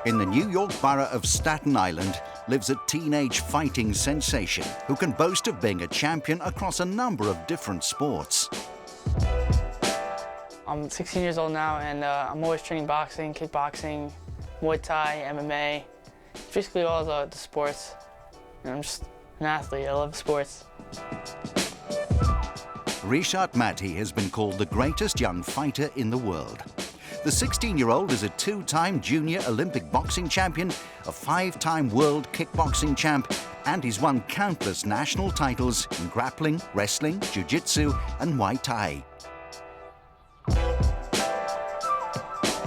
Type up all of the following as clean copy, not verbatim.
In the New York borough of Staten Island lives a teenage fighting sensation who can boast of being a champion across a number of different sports. I'm 16 years old now, and I'm always training boxing, kickboxing, Muay Thai, MMA, basically all the sports. And I'm just an athlete. I love sports. Reshat Mati has been called the greatest young fighter in the world. The 16-year-old is a two-time junior Olympic boxing champion, a five-time world kickboxing champ, and he's won countless national titles in grappling, wrestling, jiu-jitsu, and Muay Thai.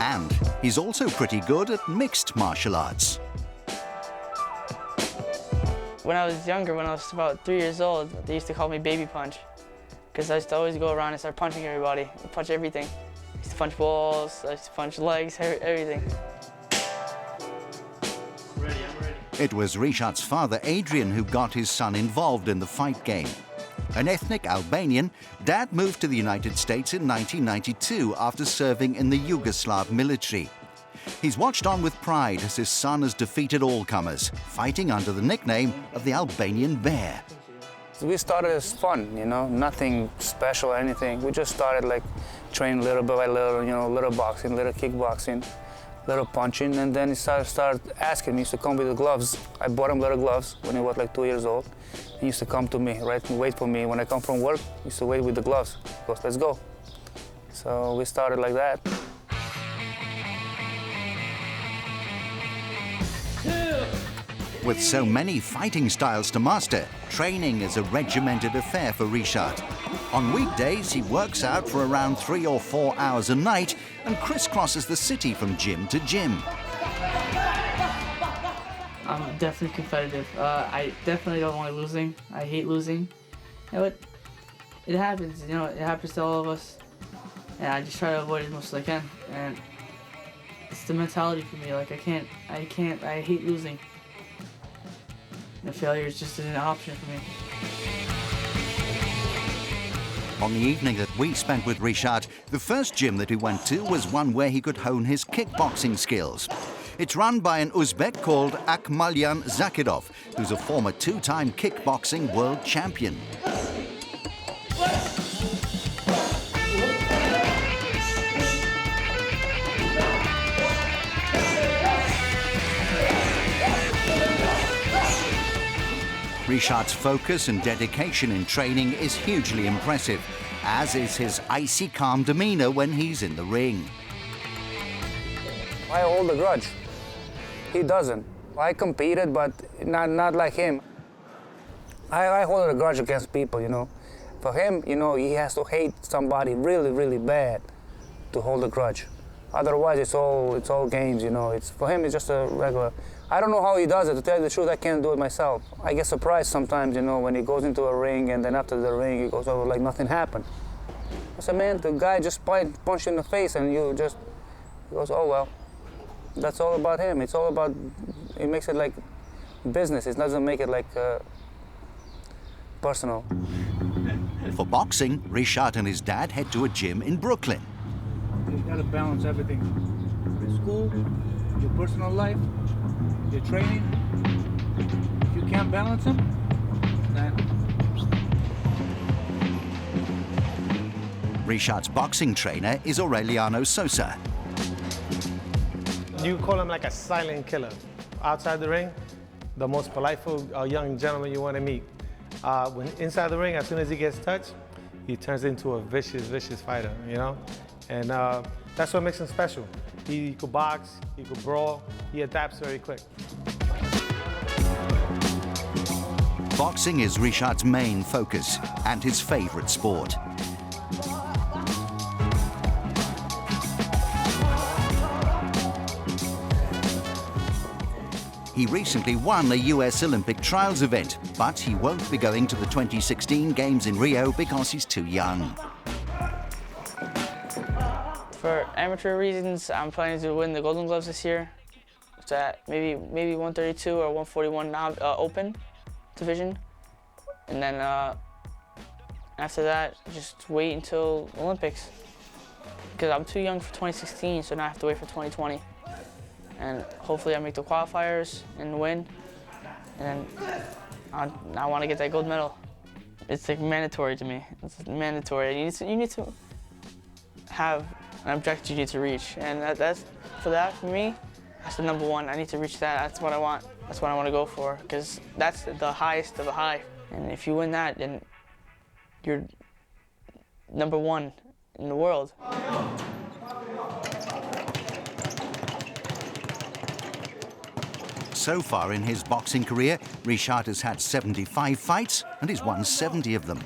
And he's also pretty good at mixed martial arts. When I was younger, when I was about 3 years old, they used to call me Baby Punch, because I used to always go around and start punching everybody, punch everything. I used to punch balls, I used to punch legs, everything. I'm ready. It was Reshat's father, Adrian, who got his son involved in the fight game. An ethnic Albanian, Dad moved to the United States in 1992 after serving in the Yugoslav military. He's watched on with pride as his son has defeated all comers, fighting under the nickname of the Albanian Bear. We started as fun, you know, nothing special or anything. We just started like training little bit by little, you know, little boxing, little kickboxing, little punching, and then he started asking me. He used to come with the gloves. I bought him little gloves when he was like 2 years old. He used to come to me, right, and wait for me. When I come from work, he used to wait with the gloves. He goes, let's go. So we started like that. With so many fighting styles to master, training is a regimented affair for Reshat. On weekdays, he works out for around 3 or 4 hours a night and crisscrosses the city from gym to gym. I'm definitely competitive. I definitely don't like losing. I hate losing. You know, it happens, you know, it happens to all of us. And I just try to avoid it as much as I can. And it's the mentality for me. Like, I hate losing. And failure is just an option for me. On the evening that we spent with Reshat, the first gym that he went to was one where he could hone his kickboxing skills. It's run by an Uzbek called Akmalyan Zakirov, who's a former two-time kickboxing world champion. Reshat's focus and dedication in training is hugely impressive, as is his icy calm demeanor when he's in the ring. I hold a grudge. He doesn't. I competed, but not like him. I hold a grudge against people, you know. For him, you know, he has to hate somebody really, really bad to hold a grudge. Otherwise, it's all games, you know. For him, it's just a regular. I don't know how he does it. To tell you the truth, I can't do it myself. I get surprised sometimes, you know, when he goes into a ring and then after the ring, he goes over like nothing happened. I said, man, the guy just punched you in the face and he goes, oh, well. That's all about him. It's all about, he makes it like business. It doesn't make it like personal. For boxing, Reshat and his dad head to a gym in Brooklyn. You gotta balance everything. Your school, your personal life, your training. If you can't balance them, then... Reshat's boxing trainer is Aureliano Sosa. You call him like a silent killer. Outside the ring, the most politeful young gentleman you want to meet. When inside the ring, as soon as he gets touched, he turns into a vicious, vicious fighter, you know? And that's what makes him special. He could box, he could brawl, he adapts very quick. Boxing is Reshat's main focus and his favorite sport. He recently won a US Olympic trials event, but he won't be going to the 2016 Games in Rio because he's too young. For amateur reasons, I'm planning to win the Golden Gloves this year. It's at maybe 132 or 141 open division. And then after that, just wait until Olympics. Because I'm too young for 2016, so now I have to wait for 2020. and hopefully I make the qualifiers and win. And I want to get that gold medal. It's like mandatory to me. It's mandatory. You need to have an objective you need to reach, and for me, that's the number one. I need to reach that. That's what I want. That's what I want to go for, because that's the highest of the high. And if you win that, then you're number one in the world. So far in his boxing career, Reshat has had 75 fights and he's won 70 of them.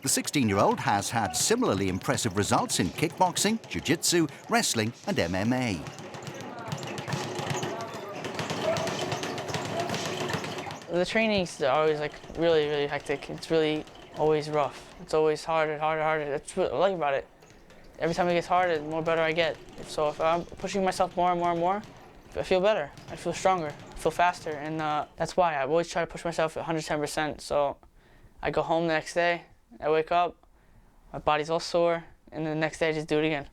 The 16-year-old has had similarly impressive results in kickboxing, jiu-jitsu, wrestling and MMA. The trainings are always like really, really hectic. It's really always rough. It's always harder, harder, harder. That's what I like about it. Every time it gets harder, the more better I get. So if I'm pushing myself more and more and more, I feel better. I feel stronger. I feel faster. And that's why I always try to push myself at 110%. So I go home the next day, I wake up, my body's all sore, and the next day I just do it again.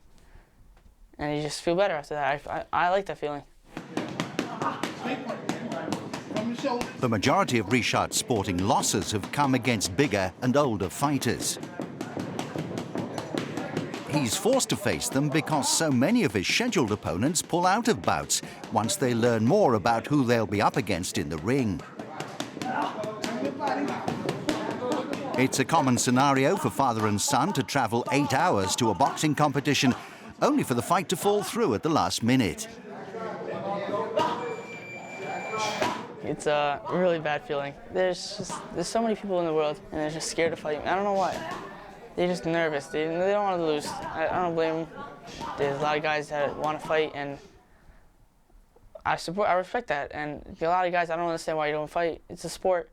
And you just feel better after that. I like that feeling. The majority of Reshat's sporting losses have come against bigger and older fighters. He's forced to face them because so many of his scheduled opponents pull out of bouts once they learn more about who they'll be up against in the ring. It's a common scenario for father and son to travel 8 hours to a boxing competition, only for the fight to fall through at the last minute. It's a really bad feeling. There's so many people in the world, and they're just scared to fight. I don't know why. They're just nervous. They don't want to lose. I don't blame them. There's a lot of guys that want to fight, and I respect that. And a lot of guys, I don't understand why you don't fight. It's a sport.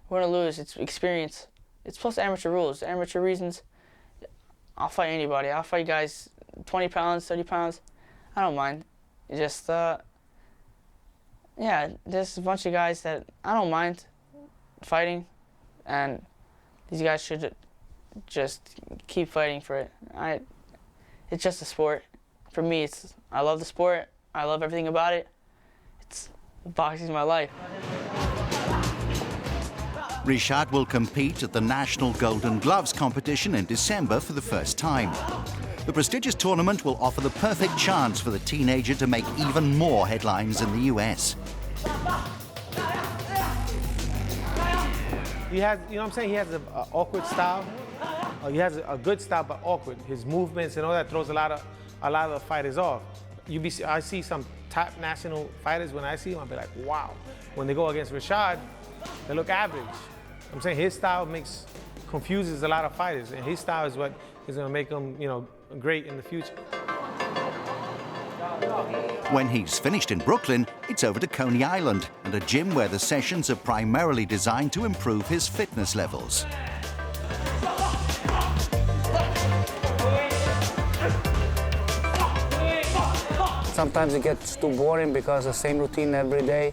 We're gonna lose. It's experience. It's plus amateur rules. Amateur reasons. I'll fight anybody. I'll fight guys 20 pounds, 30 pounds. I don't mind. It's just, yeah, there's a bunch of guys that I don't mind fighting, and these guys should just keep fighting for it. It's just a sport. For me, I love the sport. I love everything about it. Boxing's my life. Reshat will compete at the National Golden Gloves competition in December for the first time. The prestigious tournament will offer the perfect chance for the teenager to make even more headlines in the US. He has, you know what I'm saying? He has an awkward style. He has a good style, but awkward. His movements and all that throws a lot of the fighters off. I see some top national fighters, when I see them, I'll be like, wow. When they go against Reshat, they look average. I'm saying his style confuses a lot of fighters, and his style is what is going to make him, great in the future. When he's finished in Brooklyn, it's over to Coney Island and a gym where the sessions are primarily designed to improve his fitness levels. Sometimes it gets too boring because the same routine every day.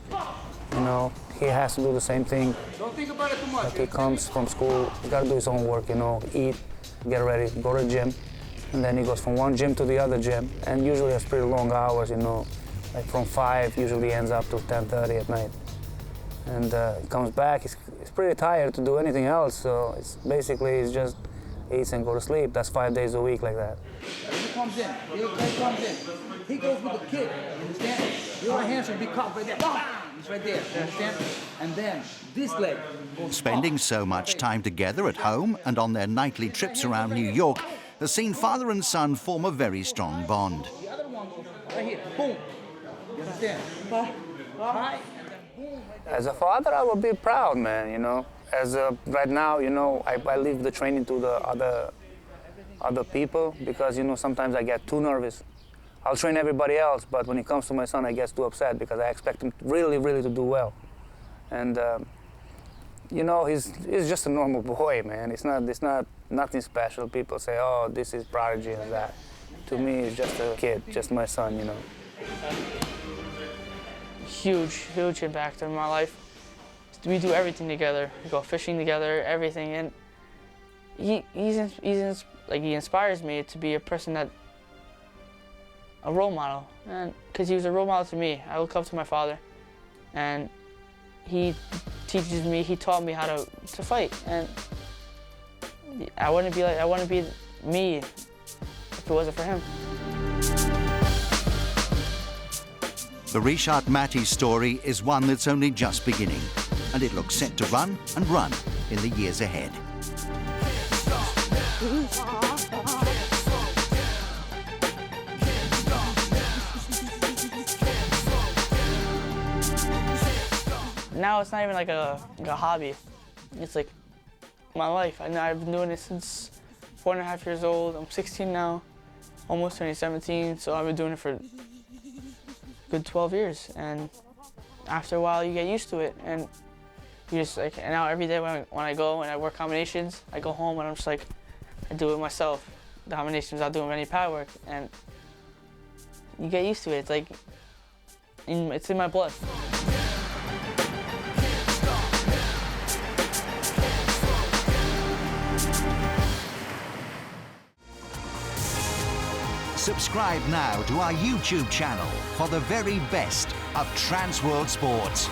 He has to do the same thing. Don't think about it too much. Like he comes from school, he got to do his own work, eat, get ready, go to the gym. And then he goes from one gym to the other gym. And usually has pretty long hours, like from 5, usually ends up to 10:30 at night. And he comes back, he's pretty tired to do anything else. So it's just eats and go to sleep. That's 5 days a week like that. He comes in, he comes in. He goes with the kick, you understand? Your hand should be caught right there. Bam! It's right there, you understand? And then this leg goes Spending so much time together at home and on their nightly trips around New York has seen father and son form a very strong bond. The other one goes right here, boom. You understand? Right, and then boom. As a father, I would be proud, man, As right now, I leave the training to the other people because, sometimes I get too nervous. I'll train everybody else, but when it comes to my son, I get too upset because I expect him really, really to do well. And, he's just a normal boy, man. It's not nothing special. People say, oh, this is prodigy and that. To me, it's just a kid, just my son, Huge, huge impact on my life. We do everything together. We go fishing together, everything. And he inspires me to be a person a role model, and because he was a role model to me. I look up to my father, and he taught me how to fight, and I wouldn't be me if it wasn't for him. The Reshat Mati story is one that's only just beginning, and it looks set to run and run in the years ahead. Now it's not even like a hobby. It's like my life. I've been doing it since 4.5 years old. I'm 16 now, almost turning 17, so I've been doing it for a good 12 years. And after a while, you get used to it, and you just like. And now every day when I go and I work combinations, I go home and I'm just like, I do it myself. The combinations I'll do with any power work, and you get used to it. It's like it's in my blood. Subscribe now to our YouTube channel for the very best of Trans World Sports.